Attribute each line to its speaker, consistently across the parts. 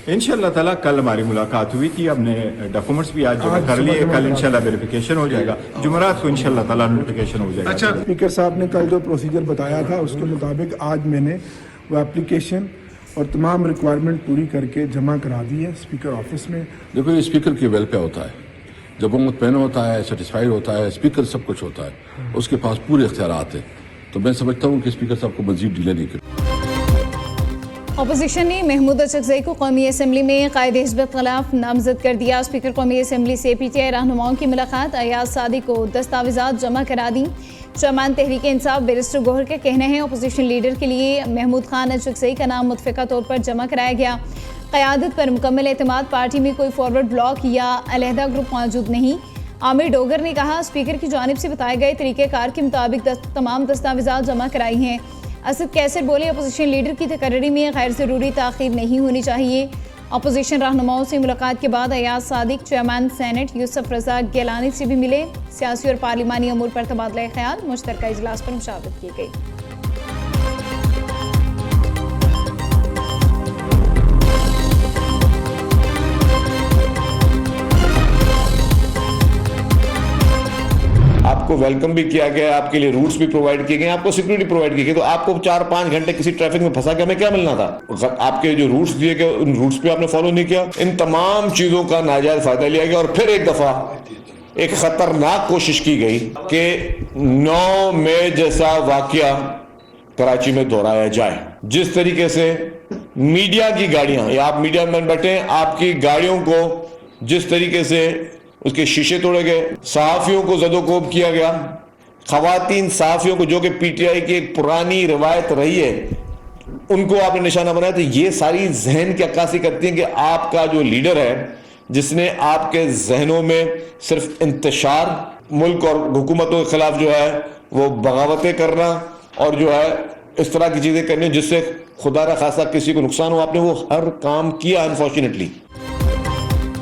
Speaker 1: इंशाल्लाह ताला कल हमारी मुलाकात हुई थी, हमने डॉक्यूमेंट्स भी आज जमा कर लिए, कल इंशाल्लाह वेरिफिकेशन हो जाएगा, जुमेरात को इंशाल्लाह ताला नोटिफिकेशन हो जाएगा।
Speaker 2: अच्छा,
Speaker 3: स्पीकर साहब ने कल जो प्रोसीजर बताया था उसके मुताबिक आज मैंने वो एप्लीकेशन और तमाम रिक्वायरमेंट पूरी करके जमा करा दी है स्पीकर ऑफिस में।
Speaker 4: देखो, ये स्पीकर की वेल पे होता है, जब वो मुतमईन होता है, सेटिस्फाइड होता है, स्पीकर सब कुछ होता है, उसके पास पूरे इख्तियारात हैं। तो मैं समझता हूँ कि स्पीकर साहब को मजीद डिले नहीं करें।
Speaker 5: अपोजिशन ने महमूद अचकज़ई को कौमी असम्बली में कायदे हिज़्ब खिलाफ नामजद कर दिया। स्पीकर कौमी असम्बली से PTI रहनुमाओं की मुलाकात, अयाज सादी को दस्तावेज़ात जमा करा दी। चेयरमैन तहरीक इंसाफ बैरिस्टर गोहर का कहना है अपोजिशन लीडर के लिए महमूद खान अचकज़ई का नाम मुतफ़िका तौर पर जमा कराया गया। क़यादत पर मुकम्मल एतमाद, पार्टी में कोई फॉरवर्ड ब्लॉक या अलहदा ग्रुप मौजूद नहीं। आमिर डोगर ने कहा स्पीकर की जानिब से बताए गए तरीक़ेकार के मुताबिक तमाम दस्तावेज़ात जमा कराई हैं। असद कैसर बोले अपोजिशन लीडर की तकर्री में गैर ज़रूरी ताख़ीर नहीं होनी चाहिए। अपोजिशन रहनुमाओं से मुलाकात के बाद अयाज सादिक चेयरमैन सेनेट यूसुफ रज़ा गिलानी से भी मिले। सियासी और पार्लिमानी अमूर पर तबादला ख्याल, मुश्तरका इजलास पर मुशावरत की गई।
Speaker 6: आपको वेलकम भी किया गया, आपके लिए रूट्स भी प्रोवाइड किए गए, आपको सिक्योरिटी प्रोवाइड की गई। तो आपको 4-5 घंटे किसी ट्रैफिक में फंसा के हमें क्या मिलना था? आपके जो रूट्स दिए गए उन रूट्स पे आपने फॉलो नहीं किया। इन तमाम चीजों का नाजायज फायदा लिया गया और फिर एक दफा एक खतरनाक कोशिश की गई कि 9 मई जैसा वाकया कराची में दोहराया जाए। जिस तरीके से मीडिया की गाड़ियां, या आप मीडिया में बैठे, आपकी गाड़ियों को जिस तरीके से उसके शीशे तोड़े गए, सहाफियों को जदोकोब किया गया, खवातीन सहाफियों को जो कि PTI की एक पुरानी रिवायत रही है उनको आपने निशाना बनाया। तो ये सारी जहन की अक्कासी करती है कि आपका जो लीडर है, जिसने आपके जहनों में सिर्फ इंतशार, मुल्क और हुकूमतों के खिलाफ जो है वो बगावतें करना और जो है इस तरह की चीजें करनी जिससे खुदा न खासा किसी को नुकसान हो, आपने वो हर काम किया अनफॉर्चुनेटली।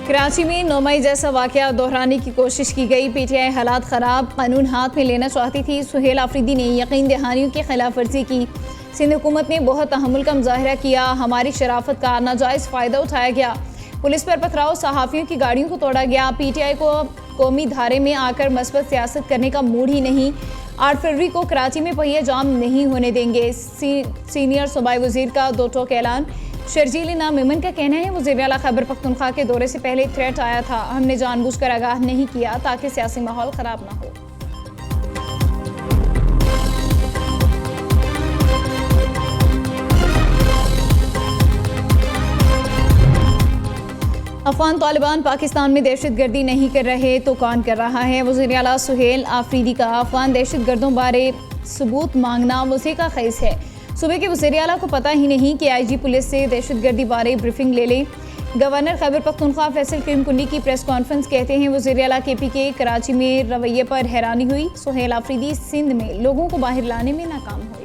Speaker 5: कराची में 9 मई जैसा वाकया दोहराने की कोशिश की गई। PTI हालात ख़राब, कानून हाथ में लेना चाहती थी। सुहेल आफरीदी ने यकीन दहानियों की खिलाफ वर्जी की। सिंध हुकूमत ने बहुत तहम्मुल का मुजाहरा किया। हमारी शराफत का नाजायज़ फ़ायदा उठाया गया। पुलिस पर पथराव, सहाफ़ियों की गाड़ियों को तोड़ा गया। PTI को कौमी धारे में आकर मस्बत सियासत करने का मूड ही नहीं। 8 फरवरी को कराची में पहिया जाम नहीं होने देंगे। सीनियर सूबाई वज़ीर का 2 टोक ऐलान। शर्जील इनाम मेमन का कहना है वज़ीर आला खैबर पख्तूनख्वा के दौरे से पहले थ्रेट आया था, हमने जानबूझकर आगाह नहीं किया ताकि सियासी माहौल ख़राब ना हो। अफ़गान तालिबान पाकिस्तान में दहशतगर्दी नहीं कर रहे तो कौन कर रहा है? वज़ीर आला सुहेल आफरीदी का अफ़गान दहशतगर्दों बारे सबूत मांगना मुझे का खेस है। सूबे के वज़ीर आला को पता ही नहीं कि IG पुलिस से दहशतगर्दी बारे ब्रीफिंग ले लें। गवर्नर खैबर पख्तूनख्वा फैसल करीम कुंडी की प्रेस कॉन्फ्रेंस, कहते हैं वज़ीर आला KP के कराची में रवैये पर हैरानी हुई। सुहेल आफरीदी सिंध में लोगों को बाहर लाने में नाकाम हुए।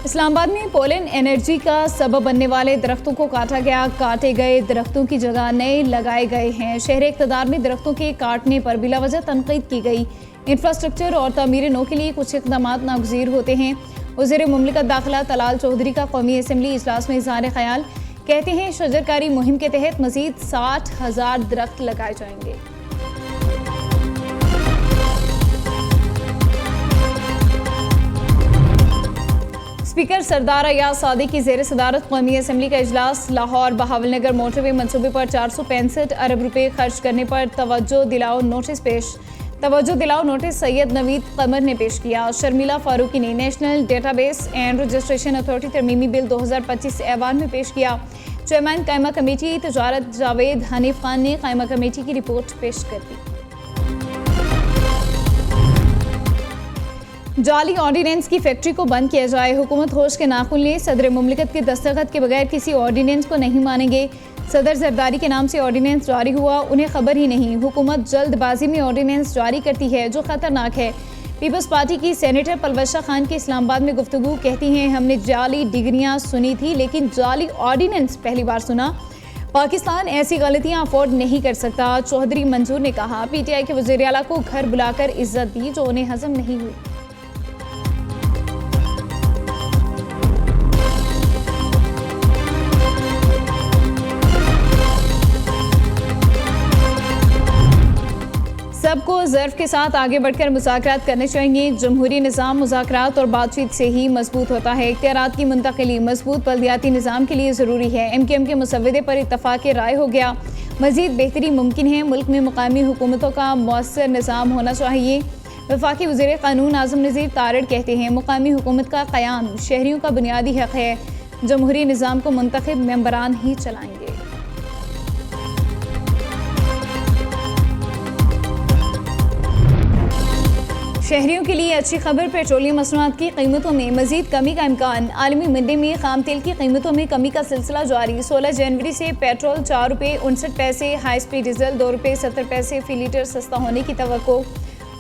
Speaker 5: इस्लामाबाद में पोलन एनर्जी का सबब बनने वाले दरख्तों को काटा गया। काटे गए दरख्तों की जगह नए लगाए गए हैं। शहर इक़्तिदार में दरख्तों के काटने पर बिलावजह तनकीद की गई। इंफ्रास्ट्रक्चर और तामीर नो के लिए कुछ इक़दामात नागुज़ीर होते हैं। वज़ीर मुमलिकत दाखिला तलाल चौधरी का कौमी असम्बली इजलास में इज़हार ख्याल, कहते हैं शजरकारी मुहिम के तहत मज़ीद 60,000 दरख्त लगाए जाएंगे। स्पीकर सरदार अयाज सादी की ज़ेर सदारत कौमी असम्बली का इजलास। लाहौर बहावलनगर मोटरवे मनसूबे पर 465 अरब रुपये खर्च करने पर तवज्जो दिलाओ नोटिस पेश। तवज्जो दिलाओ नोटिस सैयद नवीद कमर ने पेश किया। शर्मिला फारूकी ने national database and registration authority तरमीमी बिल 2025 ऐवान में पेश किया। चेयरमैन कायमा कमेटी तजारत जावेद हनीफ खान ने कायमा कमेटी की रिपोर्ट पेश कर दी। जाली ऑर्डिनेंस की फैक्ट्री को बंद किया जाए। हुकूमत होश के नाखुन ले, सदर मुमलिकत के दस्तखत के बगैर किसी ऑर्डिनेंस को नहीं मानेंगे। सदर जरदारी के नाम से ऑर्डिनेंस जारी हुआ, उन्हें खबर ही नहीं। हुकूमत जल्दबाजी में ऑर्डिनेंस जारी करती है जो खतरनाक है। पीपल्स पार्टी की सेनेटर पलवशा खान की इस्लामाबाद में गुफ्तगू, कहती हैं हमने जाली डिग्रियां सुनी थी लेकिन जाली ऑर्डिनेंस पहली बार सुना। पाकिस्तान ऐसी गलतियां अफोर्ड नहीं कर सकता, चौधरी मंजूर ने कहा। पीटीआई के वज़ीर आला को घर बुलाकर इज्जत दी जो उन्हें हजम नहीं हुई। सबको ज़र्फ़ के साथ आगे बढ़कर मुज़ाकरात करने चाहिए। जमहूरी निज़ाम मुज़ाकरात और बातचीत से ही मजबूत होता है। इख्तियारात की मुंतकिली मजबूत बल्दियाती निज़ाम के लिए ज़रूरी है। MKM के मुसव्वदे पर इत्तफ़ाक़ राय हो गया। मज़ीद बेहतरी मुमकिन है। मुल्क में मुकामी हुकूमतों का मौसर निज़ाम होना चाहिए। वफाकी वज़ीर क़ानून आज़म नज़ीर तारड़ कहते हैं, मुकामी हुकूमत का क़याम शहरियों का बुनियादी हक़ है। जमहूरी निज़ाम को मुंतखब मेंबरान ही चलाएंगे। शहरियों के लिए अच्छी खबर, पेट्रोलियम मसनूआत की कीमतों में मजीद कमी का इम्कान। आलमी मंडी में खाम तेल की कीमतों में कमी का सिलसिला जारी। 16 जनवरी से पेट्रोल 4 रुपये 59 पैसे, हाई स्पीड डीजल 2 रुपये 70 पैसे फी लीटर सस्ता होने की तवक्को।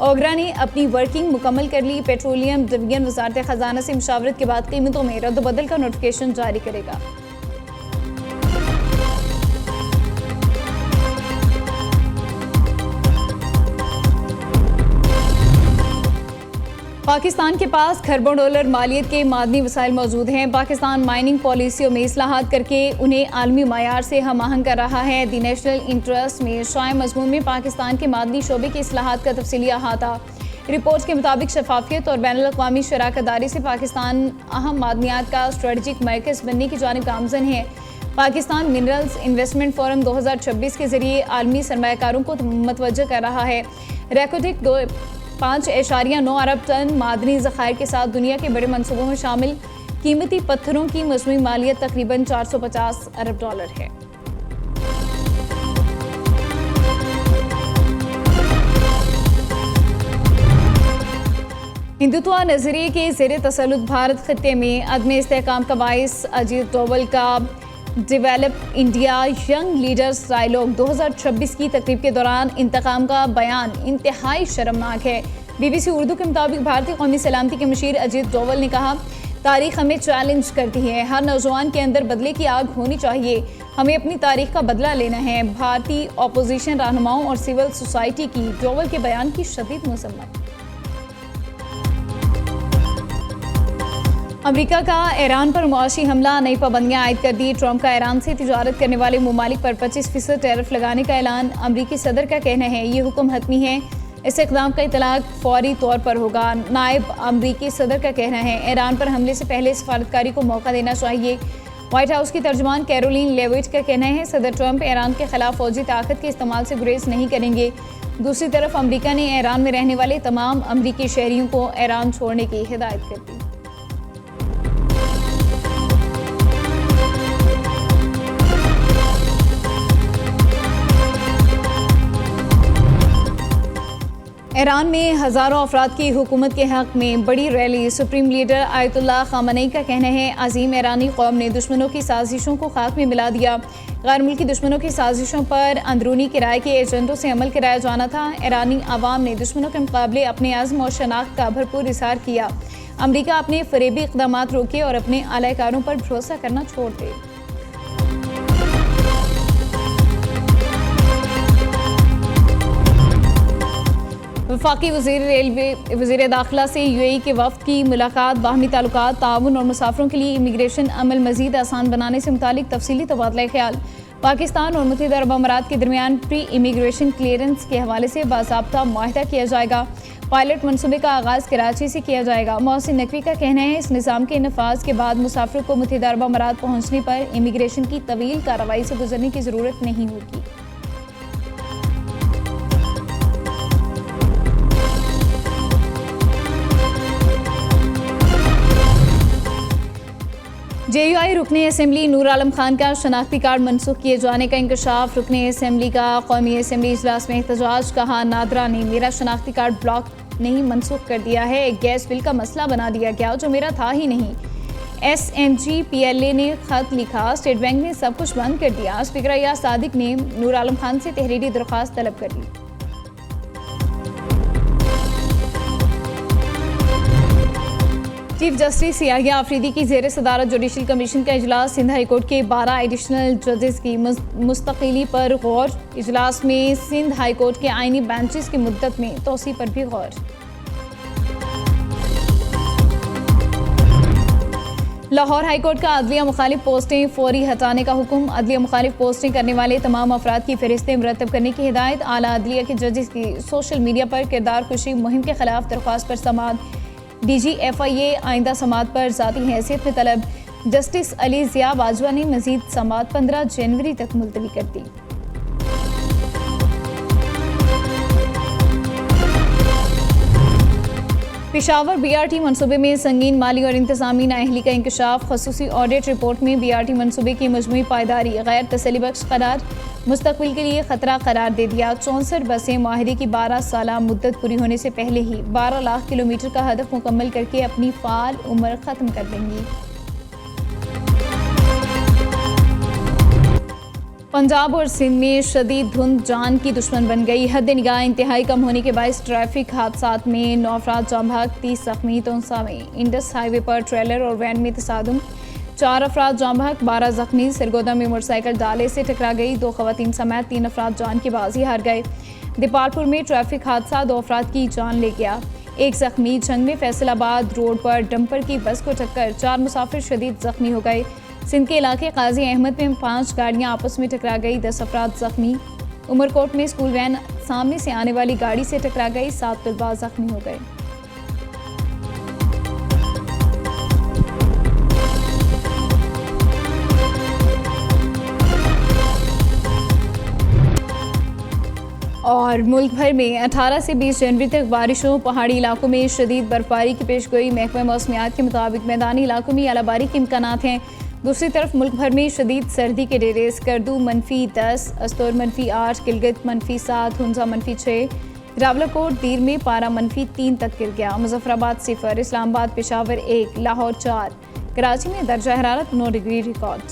Speaker 5: ओगरा ने अपनी वर्किंग मुकम्मल कर ली। पेट्रोलियम डिवीजन वजारत खजाना से मुशावरत के बाद कीमतों में रद्द-बदल का नोटिफिकेशन जारी करेगा। पाकिस्तान के पास खरबों डॉलर मालियत के मादनी वसाइल मौजूद हैं। पाकिस्तान माइनिंग पॉलिसियों में इस्लाहात करके उन्हें आलमी मायार से हम आहंग कर रहा है। दी नेशनल इंटरेस्ट में शाये मजमून में पाकिस्तान के मादनी शोबे के इस्लाहात का तफसीली अहाता। रिपोर्ट्स के मुताबिक शफाफियत और बैनुल अक़वामी शराकतदारी से पाकिस्तान अहम मादनियात का स्ट्रेटजिक मरकज़ बनने की जानिब गामज़न है। पाकिस्तान मिनरल्स इन्वेस्टमेंट फोरम 2026 के जरिए आलमी सरमायाकारों को मतवज्जह कर रहा है। रेकोटिक 5.9 अरब टन मादनी ज़खायर के साथ दुनिया के बड़े मनसूबों में शामिल कीमती पत्थरों की मजमूई मालियत तकरीबन 450 अरब डॉलर है। हिंदुत्व नजरिए के ज़ेरे तसल्लुत भारत खित्ते में अदम इस्तेहकाम का बाइस। अजीत डोवल का develop India young leaders dialogue 2026 की तकरीब के दौरान इंतकाम का बयान इंतहाई शर्मनाक है। BBC उर्दू के मुताबिक भारतीय कौमी सलामती के मुशीर अजीत डोवल ने कहा, तारीख हमें चैलेंज करती है। हर नौजवान के अंदर बदले की आग होनी चाहिए। हमें अपनी तारीख का बदला लेना है। भारतीय अपोजिशन रहनुमाओं और सिविल सोसाइटी की डोवल के बयान की शदीद मजम्मत। अमेरिका का ईरान पर मुआशी हमला, नई पाबंदियां आयद कर दी। ट्रंप का ईरान से तिजारत करने वाले ममालिक पर 25% टैरिफ लगाने का ऐलान। अमरीकी सदर का कहना है ये हुक्म हतमी है। इस इक़दाम का इतलाक फौरी तौर पर होगा। नायब अमरीकी सदर का कहना है ईरान पर हमले से पहले सफारतकारी को मौका देना चाहिए। व्हाइट हाउस की तर्जुमान कैरोलिन लेविट का कहना है सदर ट्रंप ईरान के खिलाफ फौजी ताकत के इस्तेमाल से गुरेज नहीं करेंगे। दूसरी तरफ अमरीका ने ईरान में रहने वाले तमाम अमरीकी शहरियों को ईरान छोड़ने की हिदायत कर दी। ईरान में हज़ारों अफराद की हुकूमत के हक़ में बड़ी रैली। सुप्रीम लीडर आयतुल्लाह ख़ामनेई का कहना है अजीम ईरानी कौम ने दुश्मनों की साजिशों को खाक में मिला दिया। गैर मुल्की दुश्मनों की साजिशों पर अंदरूनी किराए के एजेंटों से अमल कराया जाना था। ईरानी आवाम ने दुश्मनों के मुकाबले अपने आज़म और शनाख्त का भरपूर इज़हार किया। अमरीका अपने फरेबी इक़दामात रोके और अपने आलाकारों पर भरोसा करना छोड़ दे। वफाकी वज़ीर दाखिला से UAE के वफ़द की मुलाकात। बाहमी ताल्लुकात, ताउन और मुसाफिरों के लिए इमिग्रेशन अमल मज़ीद आसान बनाने से मुतालिक तफसीली तबादला ख्याल। पाकिस्तान और मुत्तहिदा अरब अमारात के दरमियान प्री इमिग्रेशन क्लियरेंस के हवाले से बाज़ाब्ता मुआहिदा किया जाएगा। पायलट मनसूबे का आगाज़ कराची से किया जाएगा। मोहसिन नकवी का कहना है इस निज़ाम के नफाज के बाद मुसाफिर को मुत्तहिदा अरब अमारात पहुँचने पर इमिग्रेशन की तवील कार्रवाई से गुजरने की ज़रूरत नहीं होगी। JUI रुकने असम्बली नूर आलम खान का शनाख्ती कार्ड मनसूख किए जाने का इंकशाफ। रुकने असम्बली का कौमी असम्बली इजलास में एहतजाज। कहा नादरा ने मेरा शनाख्ती कार्ड ब्लॉक नहीं मनसूख कर दिया है। एक गैस बिल का मसला बना दिया गया जो मेरा था ही नहीं। SNG PLA ने खत लिखा, स्टेट बैंक ने सब कुछ बंद कर दिया। स्पीकर अय्याज सादिक ने नूर आलम खान से तहरीरी दरख्वास्त तलब कर ली। चीफ जस्टिस याहिया आफरीदी की ज़ेर सदारत जुडिशल कमीशन का इजलास। सिंध हाई कोर्ट के 12 एडिशनल जजेस की मुस्तकिली पर गौर। इजलास में सिंध हाई कोर्ट के आइनी बेंचेस की मुद्दत में तोसी पर भी गौर। लाहौर हाई कोर्ट का अदलिया मुखालिफ पोस्टें फौरी हटाने का हुक्म। अदलिया मुखालिफ पोस्टें करने वाले तमाम अफराद की फहरिस्तें मुरतब करने की हिदायत। आला अदलिया के जजेस की सोशल मीडिया पर किरदार कुशी मुहिम के खिलाफ दरख्वास्त पर समाअत। DGFIA आइंदा समाअत पर ज़ाती हैसियत में तलब। जस्टिस अली ज़िया बाजवा ने मजीद समाअत 15 जनवरी तक मुलतवी कर दी। पेशावर BRT मनसूबे में संगीन माली और इंतजामी नाअहली का इंकशाफ। खसूसी ऑडिट रिपोर्ट में BRT मनसूबे की मजमूई पायदारी गैर तसल्लीबख्श करार, मुस्तकबिल के लिए खतरा करार दे दिया। 64 बसें माहिदे की 12 साला मुद्दत पूरी होने से पहले ही 12 लाख किलोमीटर का हदफ मुकम्मल करके अपनी फाल उम्र ख़त्म कर देंगी। पंजाब और सिंध में शदीद धुंध जान की दुश्मन बन गई। हद निगाह इंतहाई कम होने के बायस ट्रैफिक हादसात में 9 अफराद जाँ बहक, 30 जख्मी। तोंसा में इंडस हाईवे पर ट्रेलर और वैन में तसादुम, 4 अफराद जाँ बहक, 12 जख्मी। सिरगोदा में मोटरसाइकिल डाले से टकरा गई, 2 खवातीन समेत 3 अफराद जान की बाजी हार गए। दीपालपुर में ट्रैफिक हादसा 2 अफराद की जान ले गया, 1 जख्मी। जंग में फैसलाबाद रोड पर डंपर की बस को टक्कर, 4 मुसाफिर शदीद जख्मी हो गए। सिंध के इलाके काजी अहमद में 5 गाड़ियां आपस में टकरा गई, 10 अफराद जख्मी। उमरकोट में स्कूल वैन सामने से आने वाली गाड़ी से टकरा गई, 7 तलबा जख्मी हो गए। और मुल्क भर में 18 से 20 जनवरी तक बारिशों, पहाड़ी इलाकों में शदीद बर्फबारी की पेशगोई। महकमा मौसमियात के मुताबिक मैदानी इलाकों में आलाबारी के इम्कानात हैं। दूसरी तरफ मुल्क भर में शदीद सर्दी के डेरे। स्कर्दू -10, अस्तोर -8, किलगित -7, हुंजा -6, रावलाकोट दीर में पारा -3 तक गिर गया। मुजफ्फराबाद 0, इस्लामाबाद पेशावर 1, लाहौर 4, कराची में दर्जा हरारत 9 डिग्री रिकॉर्ड।